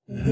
Sleep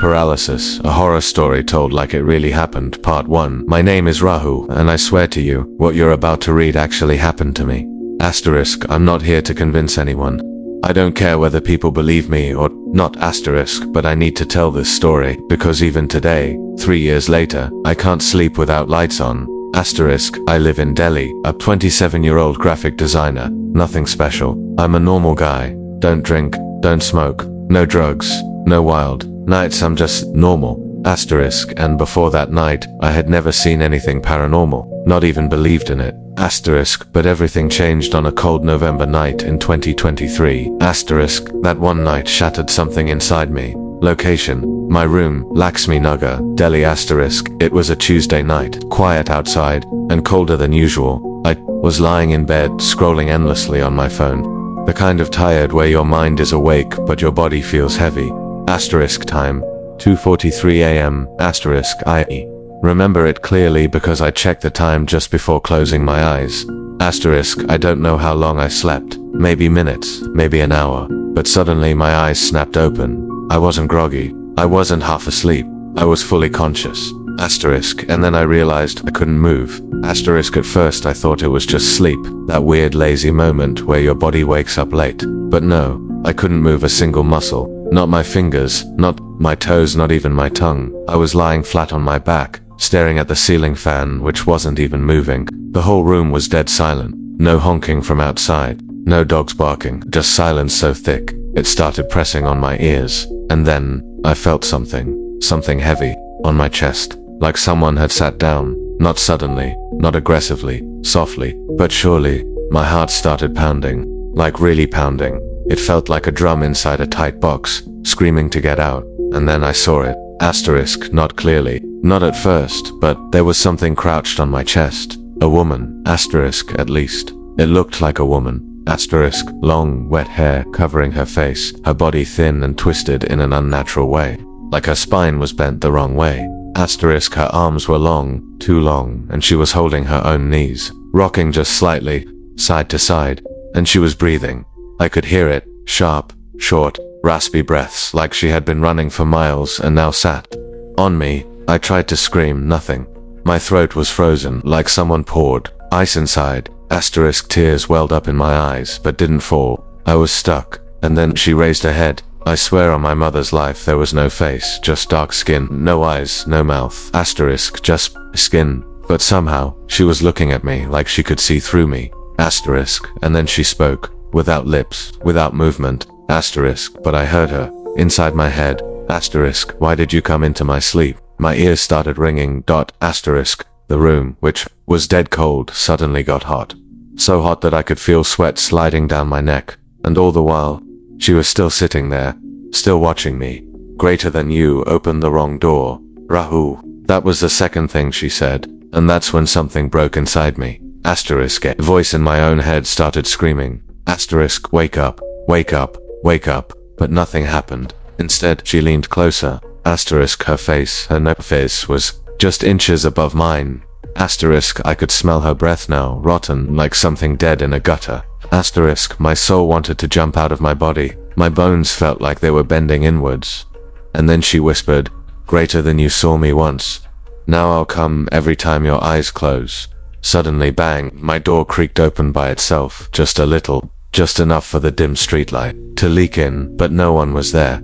Paralysis, a horror story told like it really happened, Part 1. My name is Rahu, and I swear to you, what you're about to read actually happened to me. Asterisk, I'm not here to convince anyone. I don't care whether people believe me or not, asterisk, but I need to tell this story, because even today, 3 years later, I can't sleep without lights on. Asterisk, I live in Delhi, a 27-year-old graphic designer, nothing special. I'm a normal guy, don't drink, don't smoke, no drugs, no wild nights, I'm just normal. Asterisk, and before that night, I had never seen anything paranormal, not even believed in it. Asterisk, but everything changed on a cold November night in 2023. Asterisk, that one night shattered something inside me. Location, my room, Lakshmi Nagar, Delhi. Asterisk, it was a Tuesday night, quiet outside, and colder than usual. I was lying in bed, scrolling endlessly on my phone. The kind of tired where your mind is awake, but your body feels heavy. Asterisk, time, 2:43 a.m. Asterisk, I remember it clearly because I checked the time just before closing my eyes. Asterisk, I don't know how long I slept, maybe minutes, maybe an hour, but suddenly my eyes snapped open. I wasn't groggy, I wasn't half asleep, I was fully conscious. Asterisk, and then I realized I couldn't move. Asterisk, at first I thought it was just sleep, that weird lazy moment where your body wakes up late. But no, I couldn't move a single muscle. Not my fingers, not my toes, not even my tongue. I was lying flat on my back, staring at the ceiling fan, which wasn't even moving. The whole room was dead silent. No honking from outside, no dogs barking, just silence so thick, it started pressing on my ears. And then, I felt something heavy, on my chest, like someone had sat down, not suddenly, not aggressively, softly, but surely. My heart started pounding, like really pounding. It felt like a drum inside a tight box, screaming to get out, and then I saw it. Asterisk, not clearly, not at first, but there was something crouched on my chest. A woman, asterisk, at least. It looked like a woman, asterisk, long, wet hair covering her face, her body thin and twisted in an unnatural way, like her spine was bent the wrong way. Asterisk, her arms were long, too long, and she was holding her own knees, rocking just slightly, side to side, and she was breathing. I could hear it, sharp, short, raspy breaths, like she had been running for miles and now sat on me. I tried to scream, nothing. My throat was frozen, like someone poured ice inside. Asterisk, tears welled up in my eyes, but didn't fall. I was stuck, and then she raised her head. I swear on my mother's life there was no face, just dark skin, no eyes, no mouth. Asterisk, just skin. But somehow, she was looking at me like she could see through me. Asterisk, and then she spoke. Without lips, without movement, asterisk, but I heard her, inside my head, asterisk, why did you come into my sleep? My ears started ringing, asterisk, the room, which was dead cold, suddenly got hot. So hot that I could feel sweat sliding down my neck, and all the while, she was still sitting there, still watching me. Greater than you opened the wrong door, Rahu. That was the second thing she said, and that's when something broke inside me. Asterisk, a voice in my own head started screaming. Asterisk, wake up, wake up, wake up, but nothing happened. Instead, she leaned closer. Asterisk, her face was just inches above mine. Asterisk, I could smell her breath now, rotten, like something dead in a gutter. Asterisk, my soul wanted to jump out of my body. My bones felt like they were bending inwards. And then she whispered, greater than you saw me once. Now I'll come every time your eyes close. Suddenly, bang, my door creaked open by itself, just a little. Just enough for the dim streetlight to leak in, but no one was there.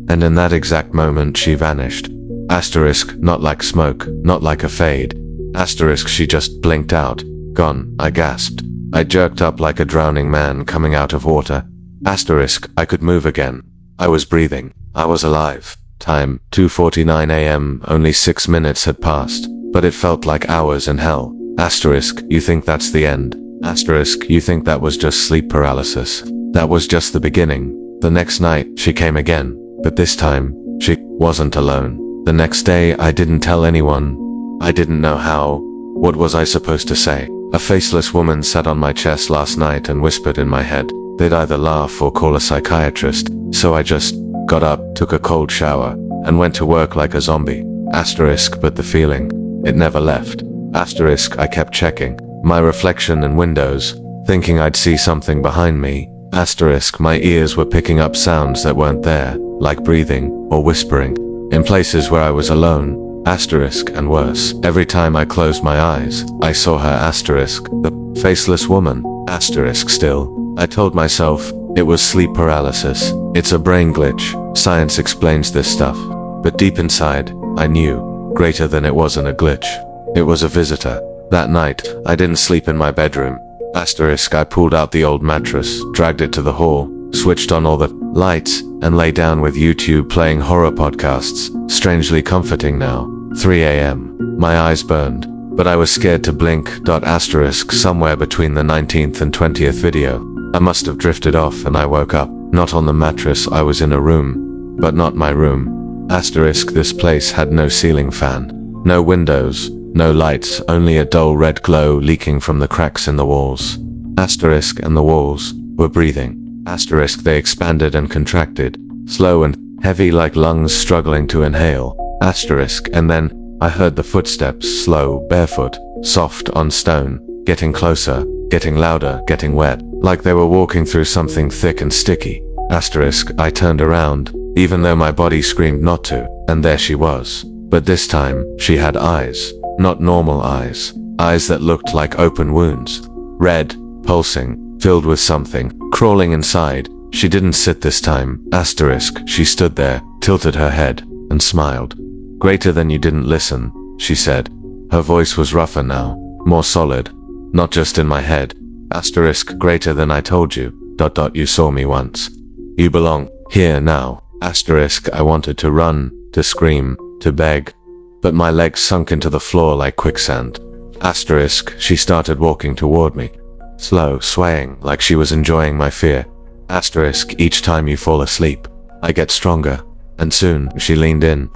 And in that exact moment she vanished. Asterisk, not like smoke, not like a fade. Asterisk, she just blinked out. Gone, I gasped. I jerked up like a drowning man coming out of water. Asterisk, I could move again. I was breathing. I was alive. Time, 2:49 a.m., only 6 minutes had passed, but it felt like hours in hell. Asterisk, you think that's the end? Asterisk, you think that was just sleep paralysis? That was just the beginning. The next night, she came again, but this time, she wasn't alone. The next day, I didn't tell anyone. I didn't know how. What was I supposed to say? A faceless woman sat on my chest last night and whispered in my head. They'd either laugh or call a psychiatrist, so I just got up, took a cold shower, and went to work like a zombie. Asterisk, but the feeling, it never left. Asterisk, I kept checking my reflection and windows, thinking I'd see something behind me, Asterisk, my ears were picking up sounds that weren't there, like breathing or whispering, in places where I was alone. Asterisk, and worse, every time I closed my eyes, I saw her. Asterisk, the faceless woman. Asterisk, still. I told myself, it was sleep paralysis. It's a brain glitch. Science explains this stuff. But deep inside, I knew, greater than it wasn't a glitch. It was a visitor. That night, I didn't sleep in my bedroom. Asterisk, I pulled out the old mattress, dragged it to the hall, switched on all the lights, and lay down with YouTube playing horror podcasts. Strangely comforting now. 3 a.m. My eyes burned, but I was scared to blink. Asterisk, somewhere between the 19th and 20th video, I must have drifted off and I woke up. Not on the mattress, I was in a room. But not my room. Asterisk, this place had no ceiling fan. No windows. No lights, only a dull red glow leaking from the cracks in the walls. Asterisk, and the walls were breathing. Asterisk, they expanded and contracted, slow and heavy like lungs struggling to inhale. Asterisk, and then I heard the footsteps, slow, barefoot, soft on stone, getting closer, getting louder, getting wet, like they were walking through something thick and sticky. Asterisk, I turned around, even though my body screamed not to, and there she was. But this time, she had eyes. Not normal eyes. Eyes that looked like open wounds. Red, pulsing, filled with something, crawling inside. She didn't sit this time. Asterisk, she stood there, tilted her head, and smiled. Greater than you didn't listen, she said. Her voice was rougher now, more solid. Not just in my head. Asterisk, greater than I told you. You saw me once. You belong here now. Asterisk, I wanted to run, to scream, to beg. But my legs sunk into the floor like quicksand. Asterisk, she started walking toward me. Slow, swaying, like she was enjoying my fear. Asterisk, each time you fall asleep, I get stronger. And soon, she leaned in.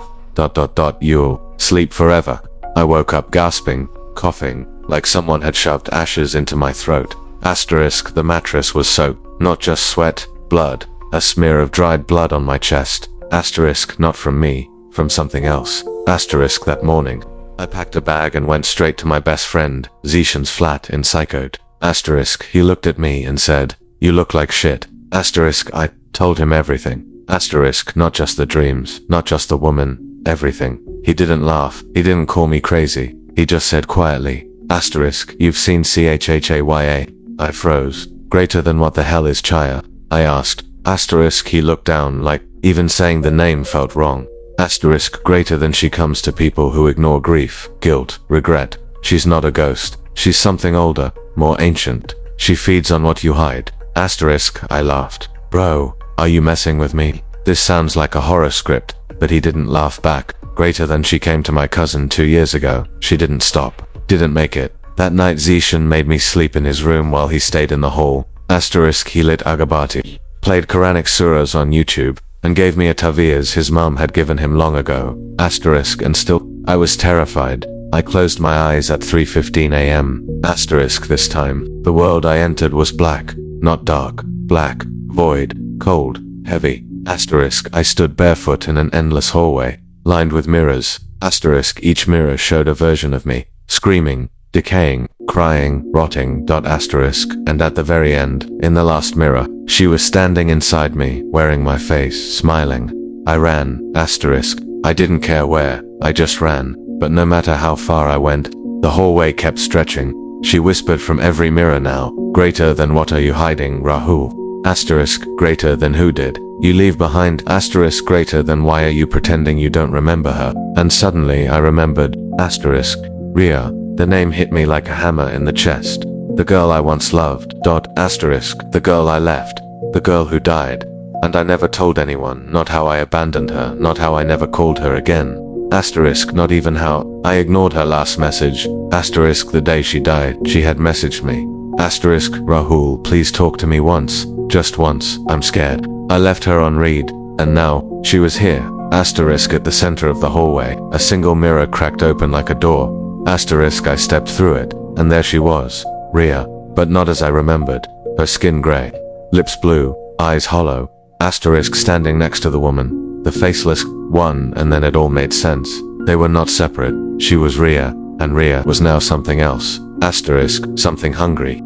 You'll sleep forever. I woke up gasping, coughing, like someone had shoved ashes into my throat. Asterisk, the mattress was soaked, not just sweat, blood, a smear of dried blood on my chest. Asterisk, not from me, from something else. Asterisk, that morning, I packed a bag and went straight to my best friend, Zishan's flat in Psychote. Asterisk, he looked at me and said, you look like shit. Asterisk, I told him everything. Asterisk, not just the dreams, not just the woman, everything. He didn't laugh, he didn't call me crazy, he just said quietly, Asterisk, you've seen CHHAYA. I froze. Greater than what the hell is Chaya? I asked. Asterisk, he looked down like, even saying the name felt wrong. Asterisk, greater than she comes to people who ignore grief, guilt, regret. She's not a ghost. She's something older, more ancient. She feeds on what you hide. Asterisk, I laughed. Bro, are you messing with me? This sounds like a horror script, but he didn't laugh back. Greater than she came to my cousin 2 years ago. She didn't stop. Didn't make it. That night Zishan made me sleep in his room while he stayed in the hall. Asterisk, he lit Agabati, played Quranic surahs on YouTube, and gave me a taviz his mom had given him long ago. Asterisk, and still, I was terrified. I closed my eyes at 3:15 a.m. Asterisk, this time, the world I entered was black, not dark, black, void, cold, heavy. Asterisk, I stood barefoot in an endless hallway, lined with mirrors. Asterisk, each mirror showed a version of me, screaming, decaying, crying, rotting. Asterisk, and at the very end, in the last mirror, she was standing inside me, wearing my face, smiling. I ran. Asterisk, I didn't care where, I just ran. But no matter how far I went, the hallway kept stretching. She whispered from every mirror now, greater than what are you hiding, Rahul? Asterisk, greater than who did you leave behind? Asterisk, greater than why are you pretending you don't remember her? And suddenly I remembered. Asterisk, Ria. The name hit me like a hammer in the chest. The girl I once loved. Asterisk, the girl I left. The girl who died. And I never told anyone, not how I abandoned her, not how I never called her again. Asterisk, not even how I ignored her last message. Asterisk, the day she died, she had messaged me. Asterisk, Rahul, please talk to me once. Just once, I'm scared. I left her on read, and now, she was here. Asterisk, at the center of the hallway, a single mirror cracked open like a door. Asterisk, I stepped through it, and there she was, Ria, but not as I remembered. Her skin gray, lips blue, eyes hollow. Asterisk, standing next to the woman, the faceless one, and then it all made sense. They were not separate. She was Ria, and Ria was now something else. Asterisk, something hungry.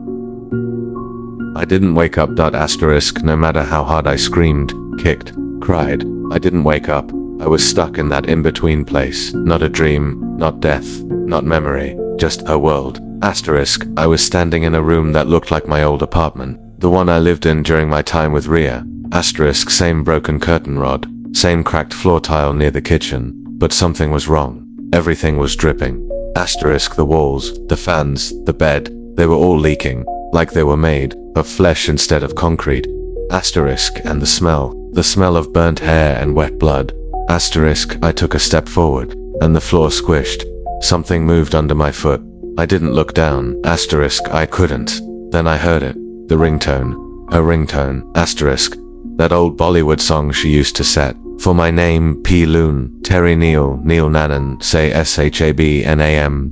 I didn't wake up. Asterisk. No matter how hard I screamed, kicked, cried, I didn't wake up. I was stuck in that in-between place. Not a dream, not death, not memory, just a world. Asterisk. I was standing in a room that looked like my old apartment, the one I lived in during my time with Ria. Asterisk. Same broken curtain rod, same cracked floor tile near the kitchen, but something was wrong. Everything was dripping. Asterisk. The walls, the fans, the bed, they were all leaking, like they were made of flesh instead of concrete. Asterisk. And the smell of burnt hair and wet blood. Asterisk. I took a step forward, and the floor squished. Something moved under my foot. I didn't look down. Asterisk. I couldn't. Then I heard it. The ringtone. Her ringtone. Asterisk. That old Bollywood song she used to set. For my name, P. Loon, Terry Neil, Neil Nanan, say SHABNAM ...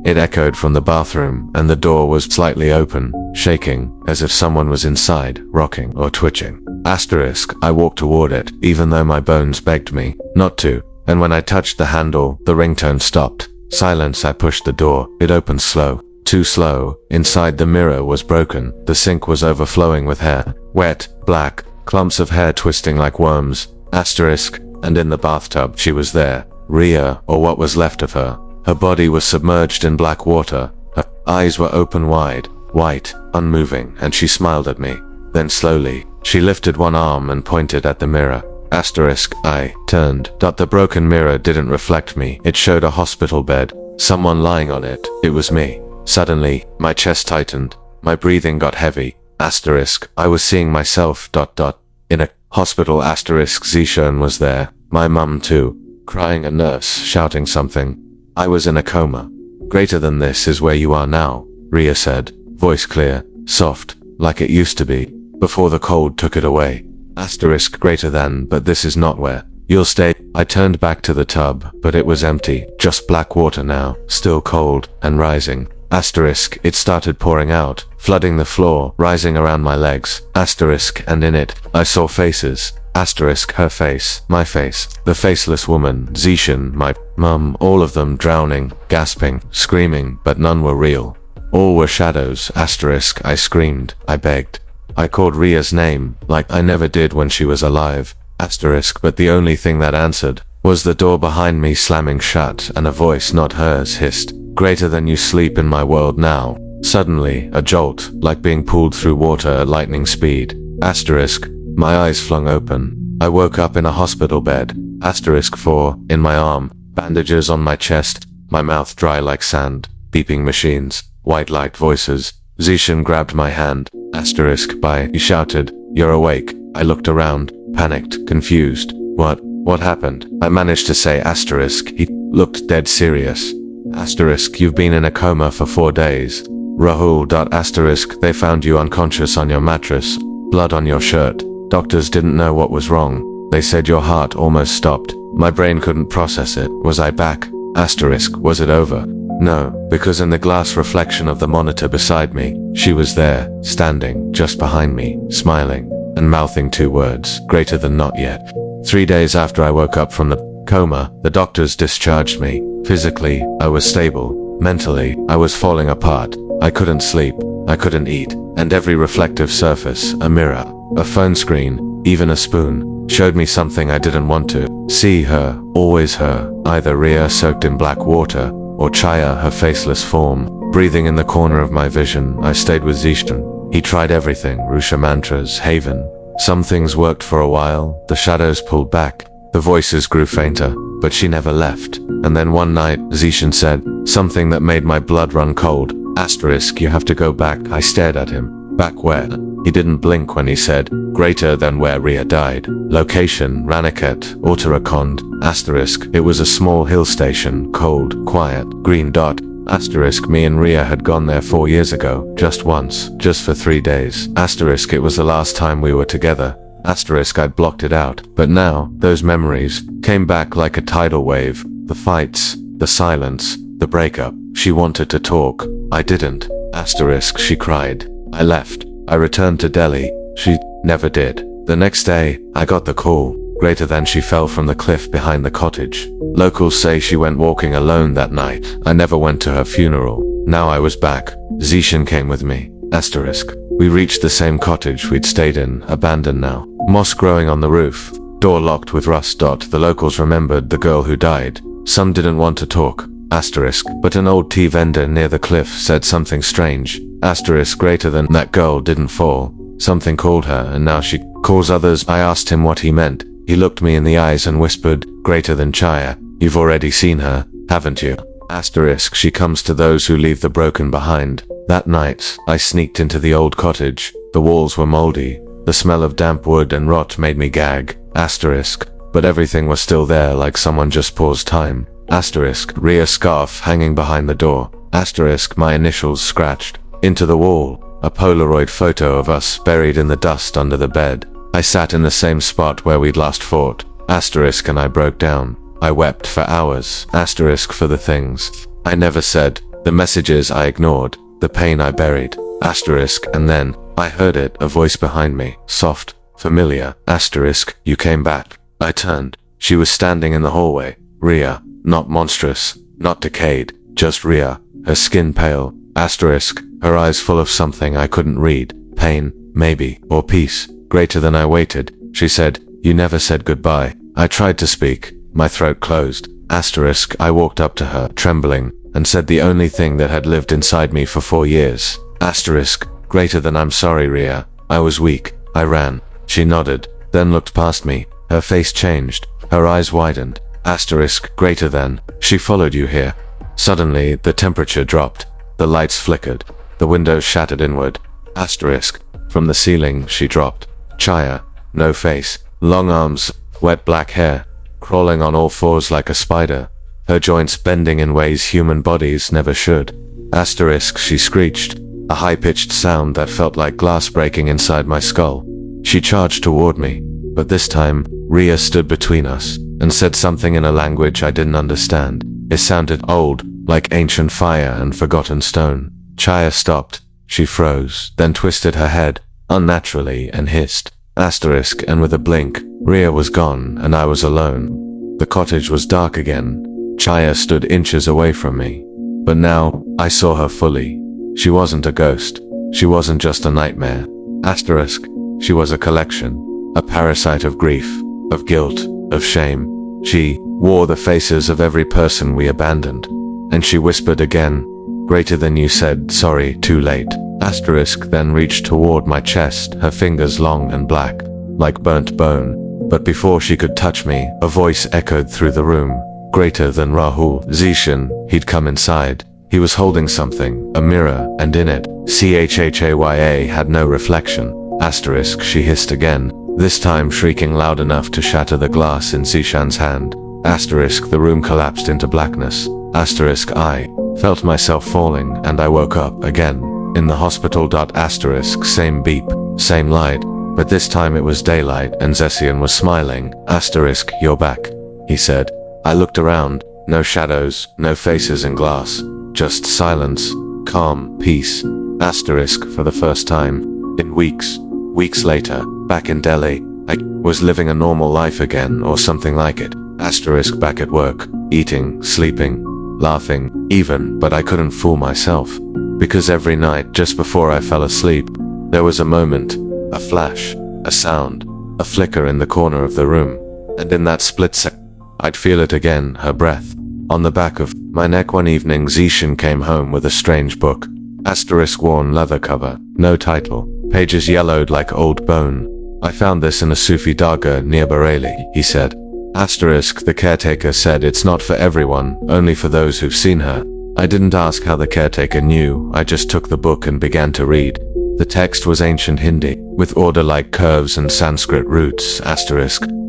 It echoed from the bathroom, and the door was slightly open, shaking, as if someone was inside, rocking or twitching. Asterisk. I walked toward it, even though my bones begged me not to, and when I touched the handle, the ringtone stopped. Silence. I pushed the door. It opened slow. Too slow. Inside, the mirror was broken. The sink was overflowing with hair. Wet, black, clumps of hair twisting like worms. Asterisk. And in the bathtub, she was there. Ria, or what was left of her. Her body was submerged in black water. Her eyes were open wide, white, unmoving, and she smiled at me. Then slowly, she lifted one arm and pointed at the mirror. Asterisk. I turned. The broken mirror didn't reflect me. It showed a hospital bed. Someone lying on it. It was me. Suddenly, my chest tightened. My breathing got heavy. Asterisk. I was seeing myself. In a hospital. Asterisk. Zishan was there. My mum too. Crying. A nurse shouting something. I was in a coma. Greater than this is where you are now, Ria said. Voice clear, soft, like it used to be, before the cold took it away. Asterisk. Greater than, but this is not where you'll stay. I turned back to the tub, but it was empty. Just black water now, still cold, and rising. Asterisk. It started pouring out, flooding the floor, rising around my legs. Asterisk. And in it, I saw faces. Asterisk. Her face, my face, the faceless woman, Zishan, my mum, all of them drowning, gasping, screaming, but none were real. All were shadows. Asterisk. I screamed, I begged. I called Ria's name, like I never did when she was alive. Asterisk. But the only thing that answered was the door behind me slamming shut, and a voice not hers hissed, "Greater than you sleep in my world now." Suddenly, a jolt, like being pulled through water at lightning speed. Asterisk. My eyes flung open. I woke up in a hospital bed. Asterisk. 4, in my arm, bandages on my chest, my mouth dry like sand, beeping machines, white light voices. Zishan grabbed my hand. Asterisk. Bye, he shouted. You're awake. I looked around, panicked, confused. What happened? I managed to say. Asterisk. He looked dead serious. Asterisk. You've been in a coma for 4 days. Rahul. Asterisk. They found you unconscious on your mattress, blood on your shirt. Doctors didn't know what was wrong. They said your heart almost stopped. My brain couldn't process it. Was I back? Asterisk. Was it over? No, because in the glass reflection of the monitor beside me, she was there, standing, just behind me, smiling, and mouthing 2 words, greater than not yet. 3 days after I woke up from the coma, the doctors discharged me. Physically, I was stable. Mentally, I was falling apart. I couldn't sleep. I couldn't eat. And every reflective surface, a mirror, a phone screen, even a spoon, showed me something I didn't want to see. Her, always her, either Ria soaked in black water, or Chaya, her faceless form, breathing in the corner of my vision. I stayed with Zishan. He tried everything, Rusha mantras, Haven. Some things worked for a while, the shadows pulled back, the voices grew fainter, but she never left. And then one night, Zishan said something that made my blood run cold. Asterisk. You have to go back. I stared at him. Back where? He didn't blink when he said, greater than where Ria died. Location, Raniket, Uttarakhand. Asterisk. It was a small hill station, cold, quiet, green dot. Asterisk. Me and Ria had gone there 4 years ago, just once, just for 3 days. Asterisk. It was the last time we were together. Asterisk. I'd blocked it out, but now, those memories came back like a tidal wave. The fights, the silence, the breakup. She wanted to talk. I didn't. Asterisk. She cried. I left. I returned to Delhi. She never did. The next day, I got the call. Greater than she fell from the cliff behind the cottage. Locals say she went walking alone that night. I never went to her funeral. Now I was back. Zishan came with me. Asterisk. We reached the same cottage we'd stayed in, abandoned now. Moss growing on the roof, door locked with rust. The locals remembered the girl who died. Some didn't want to talk, but an old tea vendor near the cliff said something strange, greater than that girl didn't fall. Something called her and now she calls others. I asked him what he meant. He looked me in the eyes and whispered, greater than Chaya. You've already seen her, haven't you? She comes to those who leave the broken behind. That night, I sneaked into the old cottage. The walls were moldy. The smell of damp wood and rot made me gag. But everything was still there, like someone just paused time. Rhea scarf hanging behind the door. My initials scratched into the wall. A Polaroid photo of us buried in the dust under the bed. I sat in the same spot where we'd last fought. And I broke down. I wept for hours. For the things I never said, the messages I ignored, the pain I buried. And then I heard it, a voice behind me, soft, familiar. You came back. I turned. She was standing in the hallway. Rhea, not monstrous, not decayed, just Rhea, her skin pale. Her eyes full of something I couldn't read. Pain, maybe, or peace. Greater than I waited. She said, you never said goodbye. I tried to speak. My throat closed. I walked up to her, trembling, and said the only thing that had lived inside me for 4 years. Greater than I'm sorry, Rhea. I was weak. I ran. She nodded, then looked past me. Her face changed. Her eyes widened. Greater than, she followed you here. Suddenly, the temperature dropped. The lights flickered. The windows shattered inward. From the ceiling, she dropped. Chaya, no face, long arms, wet black hair, crawling on all fours like a spider, her joints bending in ways human bodies never should. She screeched, a high-pitched sound that felt like glass breaking inside my skull. She charged toward me, but this time, Rhea stood between us, and said something in a language I didn't understand. It sounded old, like ancient fire and forgotten stone. Chaya stopped. She froze, then twisted her head, unnaturally, and hissed. And with a blink, Rhea was gone, and I was alone. The cottage was dark again. Chaya stood inches away from me. But now, I saw her fully. She wasn't a ghost. She wasn't just a nightmare. She was a collection. A parasite of grief, of guilt, of shame. She wore the faces of every person we abandoned. And she whispered again, greater than you said, sorry, too late. Then reached toward my chest, her fingers long and black, like burnt bone. But before she could touch me, a voice echoed through the room, greater than Rahul. Zishan, he'd come inside. He was holding something, a mirror, and in it, Chhaya had no reflection. She hissed again, this time shrieking loud enough to shatter the glass in Zishan's hand. The room collapsed into blackness. I felt myself falling, and I woke up again. In the hospital. Same beep, same light, but this time it was daylight and Zesian was smiling. You're back, he said. I looked around, no shadows, no faces in glass, just silence, calm, peace. For the first time, in weeks. Weeks later, back in Delhi, I was living a normal life again or something like it. Back at work, eating, sleeping, laughing, even, but I couldn't fool myself. Because every night, just before I fell asleep, there was a moment, a flash, a sound, a flicker in the corner of the room, and in that split second, I'd feel it again, her breath, on the back of my neck. One evening, Zishan came home with a strange book. Worn leather cover, no title, pages yellowed like old bone. I found this in a Sufi dargah near Bareilly, he said. The caretaker said it's not for everyone, only for those who've seen her. I didn't ask how the caretaker knew, I just took the book and began to read. The text was ancient Hindi, with order-like curves and Sanskrit roots.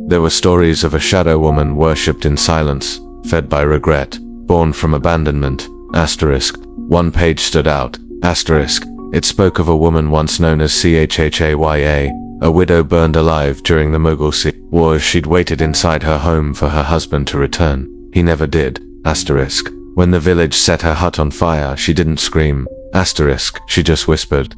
There were stories of a shadow woman worshipped in silence, fed by regret, born from abandonment. One page stood out. It spoke of a woman once known as Chhaya, a widow burned alive during the Mughal Wars. She'd waited inside her home for her husband to return. He never did. When the village set her hut on fire, she didn't scream. She just whispered.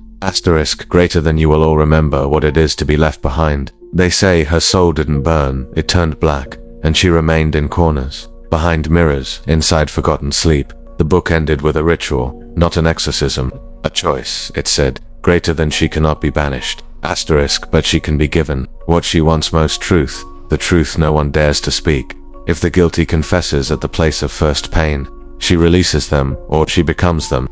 Greater than you will all remember what it is to be left behind. They say her soul didn't burn, it turned black, and she remained in corners, behind mirrors, inside forgotten sleep. The book ended with a ritual, not an exorcism. A choice, it said. Greater than she cannot be banished. Asterisk, but she can be given what she wants most: truth. The truth no one dares to speak. If the guilty confesses at the place of first pain, she releases them, or she becomes them.